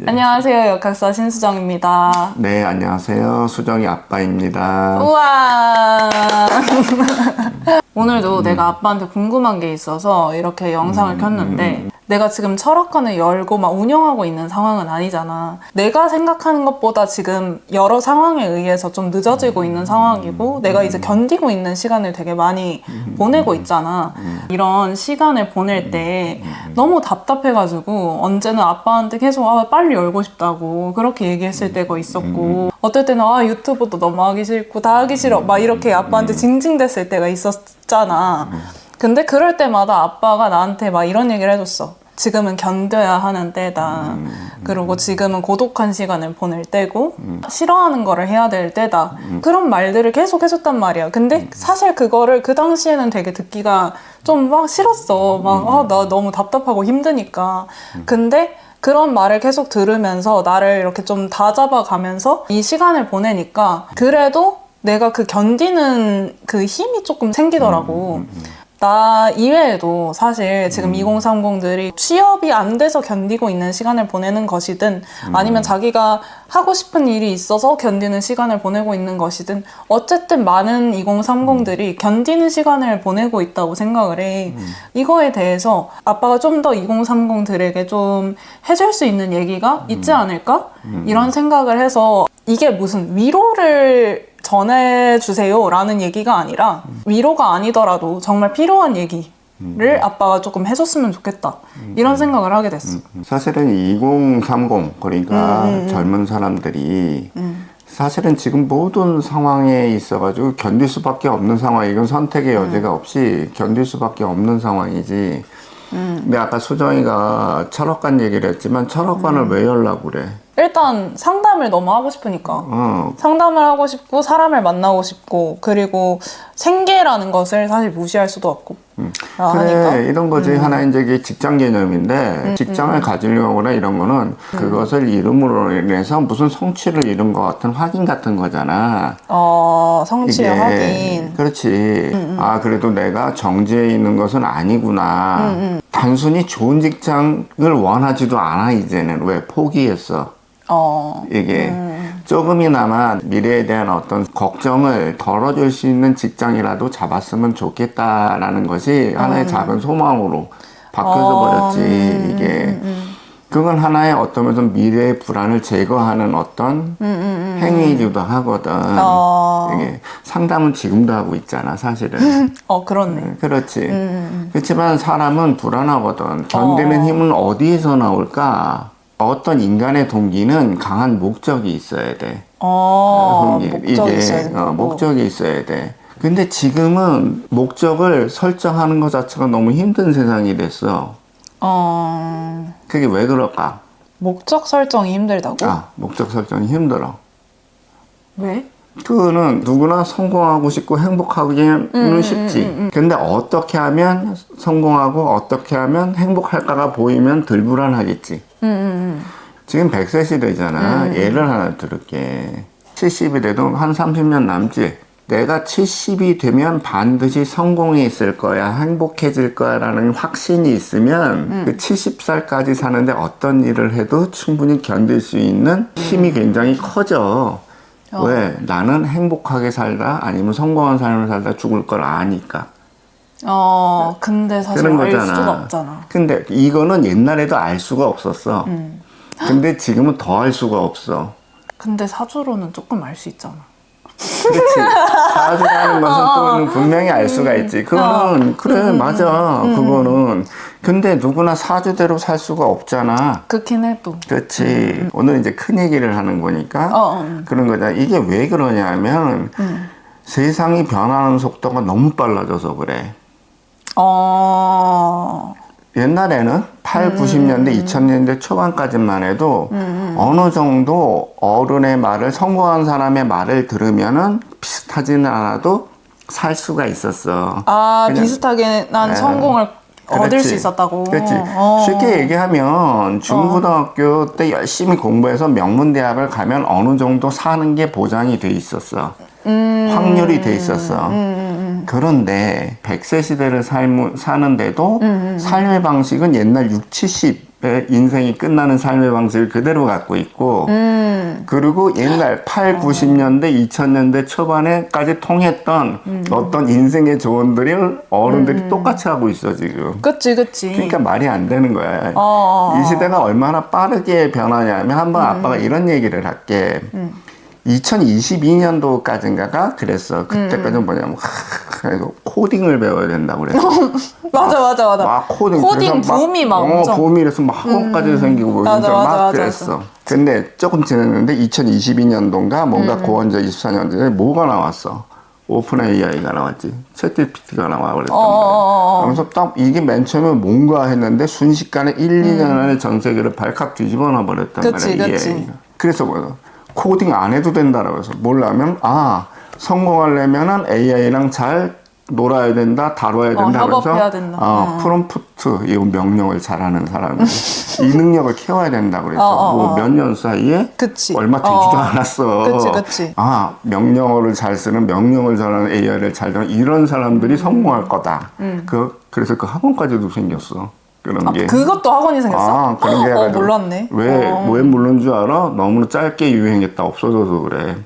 네. 안녕하세요. 역학사 신수정입니다. 네, 안녕하세요. 수정이 아빠입니다. 우와. 오늘도 내가 아빠한테 궁금한 게 있어서 이렇게 영상을 켰는데 내가 지금 철학관을 열고 막 운영하고 있는 상황은 아니잖아. 내가 생각하는 것보다 지금 여러 상황에 의해서 좀 늦어지고 있는 상황이고 내가 이제 견디고 있는 시간을 되게 많이 보내고 있잖아. 이런 시간을 보낼 때 너무 답답해가지고 언제는 아빠한테 계속 빨리 열고 싶다고 그렇게 얘기했을 때가 있었고 어떨 때는 유튜브도 너무 하기 싫고 다 하기 싫어 막 이렇게 아빠한테 징징댔을 때가 있었잖아. 근데 그럴 때마다 아빠가 나한테 막 이런 얘기를 해줬어. 지금은 견뎌야 하는 때다. 그리고 지금은 고독한 시간을 보낼 때고 싫어하는 거를 해야 될 때다. 그런 말들을 계속 해줬단 말이야. 근데 사실 그거를 그 당시에는 되게 듣기가 좀 막 싫었어. 막 나 너무 답답하고 힘드니까. 근데 그런 말을 계속 들으면서 나를 이렇게 좀 다잡아 가면서 이 시간을 보내니까 그래도 내가 그 견디는 그 힘이 조금 생기더라고. 나 이외에도 사실 지금 2030들이 취업이 안 돼서 견디고 있는 시간을 보내는 것이든 아니면 자기가 하고 싶은 일이 있어서 견디는 시간을 보내고 있는 것이든 어쨌든 많은 2030들이 견디는 시간을 보내고 있다고 생각을 해. 이거에 대해서 아빠가 좀 더 2030들에게 좀 해줄 수 있는 얘기가 있지 않을까? 이런 생각을 해서 이게 무슨 위로를 전해주세요 라는 얘기가 아니라 위로가 아니더라도 정말 필요한 얘기를 아빠가 조금 해줬으면 좋겠다 이런 생각을 하게 됐어. 사실은 2030 그러니까 젊은 사람들이 사실은 지금 모든 상황에 있어가지고 견딜 수밖에 없는 상황, 이건 선택의 여지가 없이 견딜 수밖에 없는 상황이지. 근데 아까 수정이가 철학관 얘기를 했지만 철학관을 왜 열라고 그래? 일단 상담을 너무 하고 싶으니까 상담을 하고 싶고 사람을 만나고 싶고 그리고 생계라는 것을 사실 무시할 수도 없고 그래, 이런 거지. 하나 이제 이게 직장 개념인데 직장을 가지려거나 이런 거는 그것을 이름으로 인해서 무슨 성취를 이룬 것 같은 확인 같은 거잖아. 성취의 확인. 그렇지. 그래도 내가 정지해 있는 것은 아니구나. 단순히 좋은 직장을 원하지도 않아 이제는. 왜? 포기했어. 이게 조금이나마 미래에 대한 어떤 걱정을 덜어줄 수 있는 직장이라도 잡았으면 좋겠다라는 것이 하나의 작은 소망으로 바뀌어져 버렸지. 이게 그건 하나의 어떤 면에서 미래의 불안을 제거하는 어떤 행위이기도 하거든. 이게 상담은 지금도 하고 있잖아, 사실은. 그렇네. 그렇지. 그렇지만 사람은 불안하거든. 견디는 힘은 어디에서 나올까? 어떤 인간의 동기는 강한 목적이 있어야 돼. 목적이 있어야 돼. 목적이 있어야 돼. 근데 지금은 목적을 설정하는 것 자체가 너무 힘든 세상이 됐어. 그게 왜 그럴까? 목적 설정이 힘들다고? 목적 설정이 힘들어. 왜? 그거는 누구나 성공하고 싶고 행복하기는 쉽지. 근데 어떻게 하면 성공하고 어떻게 하면 행복할까가 보이면 덜 불안하겠지. 지금 100세 시대잖아. 예를 하나 들을게. 70이 돼도 한 30년 남지. 내가 70이 되면 반드시 성공이 있을 거야, 행복해질 거야 라는 확신이 있으면 그 70살까지 사는데 어떤 일을 해도 충분히 견딜 수 있는 힘이 굉장히 커져. 왜? 나는 행복하게 살다 아니면 성공한 삶을 살다 죽을 걸 아니까. 근데 사실 알 수가 없잖아. 근데 이거는 옛날에도 알 수가 없었어. 근데 지금은 더 알 수가 없어. 근데 사주로는 조금 알 수 있잖아. 그렇지. 사주라는 것은 또 분명히 알 수가 있지. 그거는 그래 맞아. 그거는. 근데 누구나 사주대로 살 수가 없잖아. 그렇긴 해도. 그렇지. 오늘 이제 큰 얘기를 하는 거니까 그런 거잖아. 이게 왜 그러냐면 세상이 변하는 속도가 너무 빨라져서 그래. 옛날에는 90년대, 2000년대 초반까지만 해도 어느 정도 어른의 말을, 성공한 사람의 말을 들으면은 비슷하지는 않아도 살 수가 있었어. 비슷하게 난 성공을 얻을 수 있었다고. 그렇지. 쉽게 얘기하면 중고등학교 때 열심히 공부해서 명문대학을 가면 어느 정도 사는 게 보장이 돼 있었어. 확률이 돼 있었어. 그런데 100세 시대를 사는데도 삶의 방식은 옛날 60, 70 인생이 끝나는 삶의 방식을 그대로 갖고 있고 그리고 옛날 8, 90년대, 2000년대 초반에까지 통했던 어떤 인생의 조언들을 어른들이 똑같이 하고 있어 지금. 그치. 그러니까 말이 안 되는 거야. 이 시대가 얼마나 빠르게 변하냐면 한번 아빠가 이런 얘기를 할게. 2022년도까지인가가 그랬어. 그때까지는 뭐냐면 코딩을 배워야 된다고 그랬어. 맞아. 막 코딩 붐이 막 엄청. 붐이 이래서 막 학원까지 생기고 막 그랬어. 근데 조금 지났는데 2022년도인가 뭔가 고원저 24년도에 뭐가 나왔어? 오픈 AI가 나왔지. 챗GPT가 나와 그랬단 말이야. 그래서 딱 이게 맨 처음에 뭔가 했는데 순식간에 1, 2년 안에 전 세계를 발칵 뒤집어 놔 버렸단 말이야. 그치. 그래서 뭐야? 코딩 안 해도 된다라고 해서 뭘 하면 성공하려면은 AI랑 잘 놀아야 된다, 다뤄야 된다. 협업해야 그래서 된다. 프롬프트 이 명령을 잘하는 사람이 이 능력을 키워야 된다 그래서 뭐 몇 년 사이에 그치. 얼마 되지도 않았어. 그치. 명령어를 잘 쓰는 명령을 잘하는 AI를 잘 다루는 이런 사람들이 성공할 거다. 그래서 그 학원까지도 생겼어. 그런 게. 그것도 학원이 생겼어? 그런 게 몰랐네. 왜 모른 줄 알아? 너무 짧게 유행했다 없어져서 그래.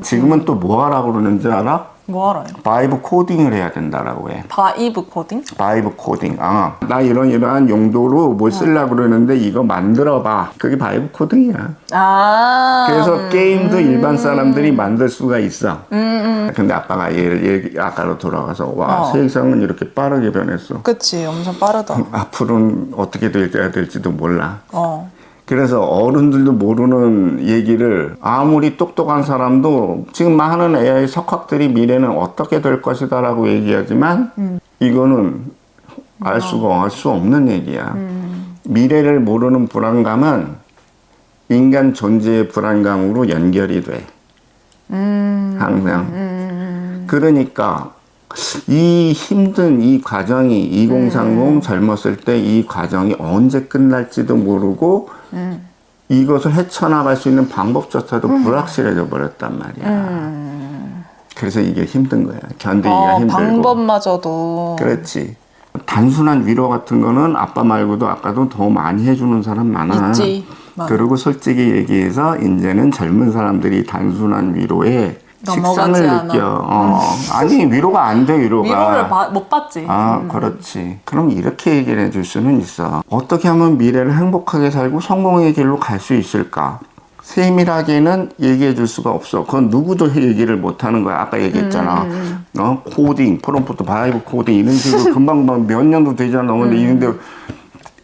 지금은 또 뭐 하라고 그러는지 알아? 뭐 알아요? 바이브 코딩을 해야 된다라고 해. 바이브 코딩? 바이브 코딩. 나 이러한 용도로 뭘 쓰려고 그러는데 이거 만들어봐. 그게 바이브 코딩이야. 그래서 게임도 일반 사람들이 만들 수가 있어. 근데 아빠가 아까로 돌아가서 세상은 이렇게 빠르게 변했어. 그치, 엄청 빠르다. 앞으로는 어떻게 돼야 될지도 몰라. 그래서 어른들도 모르는 얘기를 아무리 똑똑한 사람도 지금 많은 AI 석학들이 미래는 어떻게 될 것이다 라고 얘기하지만 이거는 알 수 없는 얘기야. 미래를 모르는 불안감은 인간 존재의 불안감으로 연결이 돼. 항상. 그러니까 이 힘든 이 과정이 2030 젊었을 때 이 과정이 언제 끝날지도 모르고 이것을 헤쳐나갈 수 있는 방법조차도 불확실해져 버렸단 말이야. 그래서 이게 힘든 거야. 견디기가 힘들고. 방법마저도. 그렇지. 단순한 위로 같은 거는 아빠 말고도 아까도 더 많이 해주는 사람 많아. 있지. 그리고 솔직히 얘기해서 이제는 젊은 사람들이 단순한 위로에 식상을 느껴. 아니 위로가 안 돼. 위로를 못 받지. 그렇지. 그럼 이렇게 얘기를 해줄 수는 있어. 어떻게 하면 미래를 행복하게 살고 성공의 길로 갈 수 있을까? 세밀하게는 얘기해 줄 수가 없어. 그건 누구도 얘기를 못 하는 거야. 아까 얘기했잖아. 코딩, 프롬프트, 바이브 코딩 이런 식으로 금방 몇 년도 되지 않았는데 이런데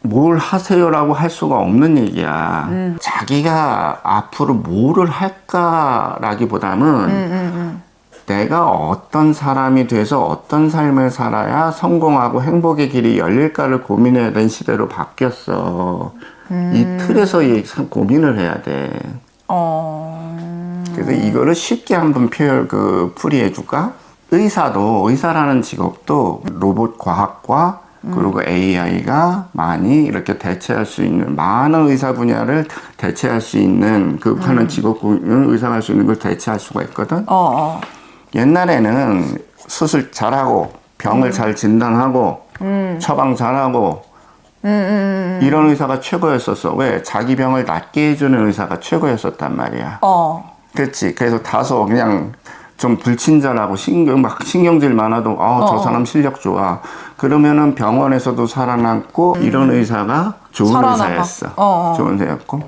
뭘 하세요라고 할 수가 없는 얘기야. 자기가 앞으로 뭐를 할까라기보다는 내가 어떤 사람이 돼서 어떤 삶을 살아야 성공하고 행복의 길이 열릴까를 고민해야 되는 시대로 바뀌었어. 이 틀에서 고민을 해야 돼. 그래서 이거를 쉽게 한번 풀이해줄까? 의사라는 직업도 로봇 과학과 그리고 AI가 많이 이렇게 대체할 수 있는 많은 의사 분야를 대체할 수 있는 하는 직업군을 의사가 할 수 있는 걸 대체할 수가 있거든. 옛날에는 수술 잘하고 병을 잘 진단하고 처방 잘하고 이런 의사가 최고였었어. 왜? 자기 병을 낫게 해주는 의사가 최고였었단 말이야. 그렇지. 그래서 다소 그냥 좀 불친절하고 신경질 많아도 저 사람 실력 좋아. 그러면은 병원에서도 살아남고 이런 의사가 좋은 의사였어. 좋은 의사였고.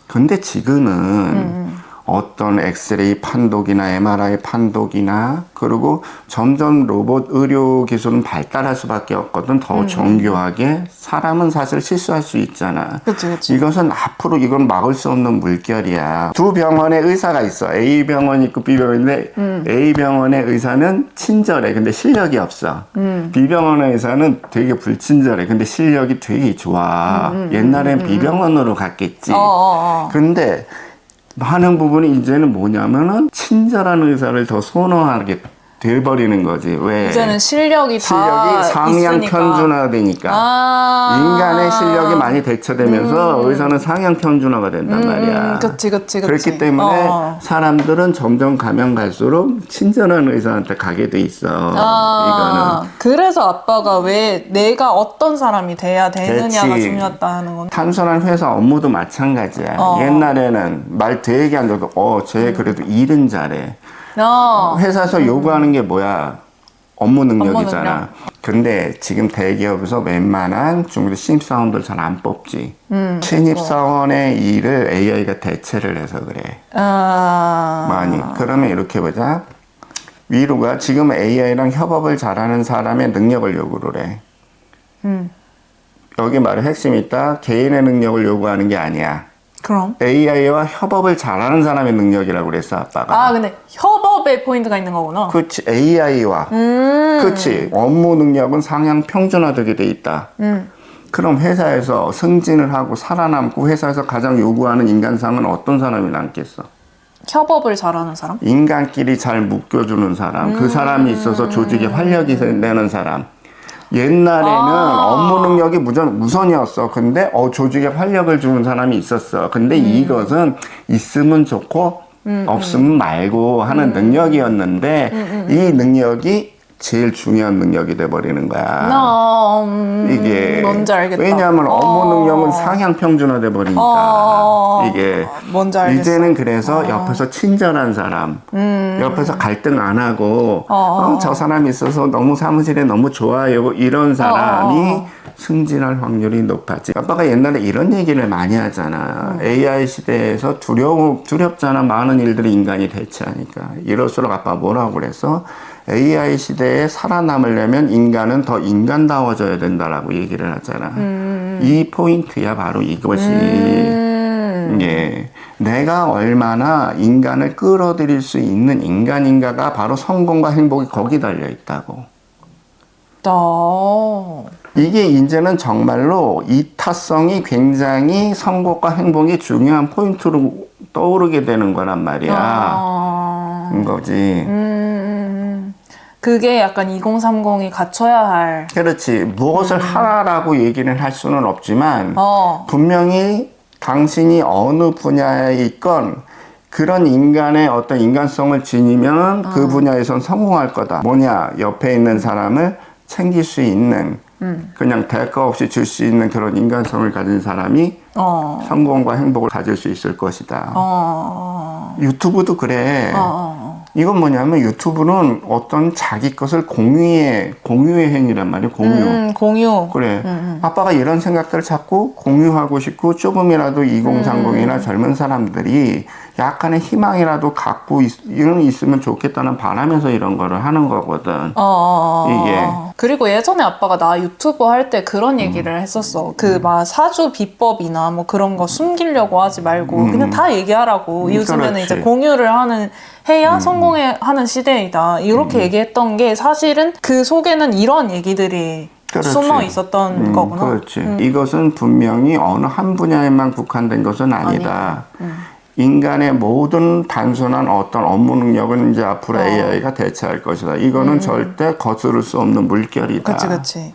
근데 지금은 어떤 엑스레이 판독이나 MRI 판독이나 그리고 점점 로봇 의료 기술은 발달할 수밖에 없거든. 더 정교하게. 사람은 사실 실수할 수 있잖아. 그치. 이것은 앞으로 이건 막을 수 없는 물결이야. 두 병원에 의사가 있어. A 병원 있고 B 병원인데 A 병원의 의사는 친절해. 근데 실력이 없어. B 병원의 의사는 되게 불친절해. 근데 실력이 되게 좋아. 옛날엔 B 병원으로 갔겠지. 근데 하는 부분이 이제는 뭐냐면은 친절한 의사를 더 선호하게 돼버리는 거지. 왜? 이제는 실력이 다 상향 있으니까. 편준화되니까. 인간의 실력이 많이 대처되면서 의사는 상향 편준화가 된단 말이야. 그치. 그렇기 때문에 사람들은 점점 가면 갈수록 친절한 의사한테 가게 돼 있어. 이거는. 그래서 아빠가 왜 내가 어떤 사람이 돼야 되느냐가 그치. 중요하다는 건. 단순한 회사 업무도 마찬가지야. 옛날에는 말 되게 안 줘도 쟤 그래도 일은 잘해. 회사에서 요구하는 게 뭐야? 업무 능력이잖아. 근데 지금 대기업에서 웬만한 중국의 신입사원들 잘 안 뽑지. 신입사원의 일을 AI가 대체를 해서 그래. 많이. 그러면 이렇게 보자. 위로가 지금 AI랑 협업을 잘하는 사람의 능력을 요구를 해. 여기 말의 핵심이 있다. 개인의 능력을 요구하는 게 아니야. 그럼? AI와 협업을 잘하는 사람의 능력이라고 그랬어, 아빠가. 근데 협업에 포인트가 있는 거구나. 그렇지, AI와. 그렇지, 업무 능력은 상향 평준화되게 돼 있다. 그럼 회사에서 승진을 하고 살아남고 회사에서 가장 요구하는 인간상은 어떤 사람이 남겠어? 협업을 잘하는 사람? 인간끼리 잘 묶여주는 사람. 그 사람이 있어서 조직에 활력이 되는 사람. 옛날에는 업무 능력이 우선이었어. 근데 조직에 활력을 주는 사람이 있었어. 근데 이것은 있으면 좋고 없으면 말고 하는 능력이었는데 이 능력이 제일 중요한 능력이 돼버리는 거야. 이게 뭔지 알겠다. 왜냐하면 업무 능력은 상향 평준화돼 버리니까 이게 뭔지 알겠어. 이제는 그래서 옆에서 친절한 사람, 옆에서 갈등 안 하고 저 사람이 있어서 너무 사무실에 너무 좋아요 이런 사람이 승진할 확률이 높아지. 아빠가 옛날에 이런 얘기를 많이 하잖아. AI 시대에서 두렵잖아. 많은 일들이 인간이 대체하니까. 이럴수록 아빠 뭐라고 그랬어? AI 시대에 살아남으려면 인간은 더 인간다워져야 된다라고 얘기를 하잖아. 이 포인트야, 바로 이것이. 예. 내가 얼마나 인간을 끌어들일 수 있는 인간인가가 바로 성공과 행복이 거기 달려 있다고. 이게 이제는 정말로 이타성이 굉장히 성공과 행복이 중요한 포인트로 떠오르게 되는 거란 말이야. 거지. 그게 약간 2030이 갖춰야 할. 그렇지. 무엇을 하라라고 얘기는 할 수는 없지만 분명히 당신이 어느 분야에 있건 그런 인간의 어떤 인간성을 지니면 그 분야에선 성공할 거다. 뭐냐? 옆에 있는 사람을 챙길 수 있는 그냥 대가 없이 줄 수 있는 그런 인간성을 가진 사람이 성공과 행복을 가질 수 있을 것이다. 유튜브도 그래. 이건 뭐냐면 유튜브는 어떤 자기 것을 공유의 행위란 말이야. 공유. 그래. 아빠가 이런 생각들을 자꾸 공유하고 싶고 조금이라도 2030이나 젊은 사람들이 약간의 희망이라도 갖고 있으면 좋겠다는 바람에서 이런 거를 하는 거거든. 이게. 그리고 예전에 아빠가 나 유튜브 할 때 그런 얘기를 했었어. 그 막 사주 비법이나 뭐 그런 거 숨기려고 하지 말고 그냥 다 얘기하라고. 요즘에는 그렇지. 이제 공유를 해야 성공하는 시대이다. 이렇게 얘기했던 게 사실은 그 속에는 이런 얘기들이 그렇지. 숨어 있었던 거구나. 그렇지. 이것은 분명히 어느 한 분야에만 국한된 것은 아니다. 인간의 모든 단순한 어떤 업무 능력은 이제 앞으로 AI가 대체할 것이다. 이거는 절대 거스를 수 없는 물결이다. 그치.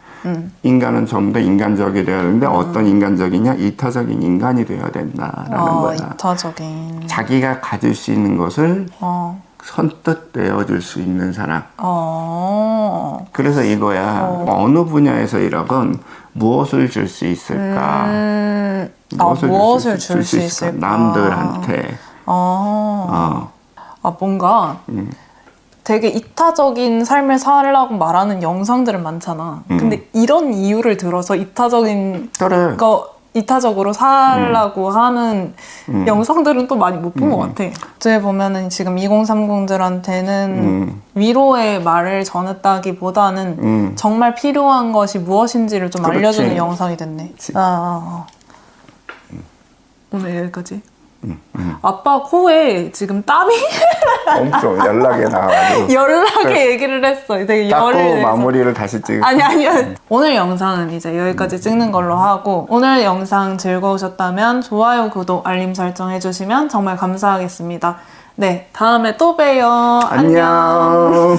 인간은 전부 다 인간적이 되어야 되는데 어떤 인간적이냐? 이타적인 인간이 되어야 된다라는 거야. 이타적인. 자기가 가질 수 있는 것을 선뜻 내어줄 수 있는 사람. 그래서 이거야. 어느 분야에서 일하건 무엇을 줄 수 있을까? 무엇을 줄 수 있을까? 남들한테. 뭔가 되게 이타적인 삶을 살라고 말하는 영상들은 많잖아. 근데 이런 이유를 들어서 이타적으로 살라고 하는 영상들은 또 많이 못 본 것 같아. 어떻게 보면은 지금 2030들한테는 위로의 말을 전했다기보다는 정말 필요한 것이 무엇인지를 좀 그렇지. 알려주는 영상이 됐네. 오늘 여기까지. 아빠 코에 지금 땀이 엄청 연락이 나와가지고 연락에 얘기를 했어. 되게 열을 닦고 내서. 마무리를 다시 찍을게. 아니요. 오늘 영상은 이제 여기까지 찍는 걸로 하고 오늘 영상 즐거우셨다면 좋아요, 구독, 알림 설정 해주시면 정말 감사하겠습니다. 네, 다음에 또 봬요. 안녕.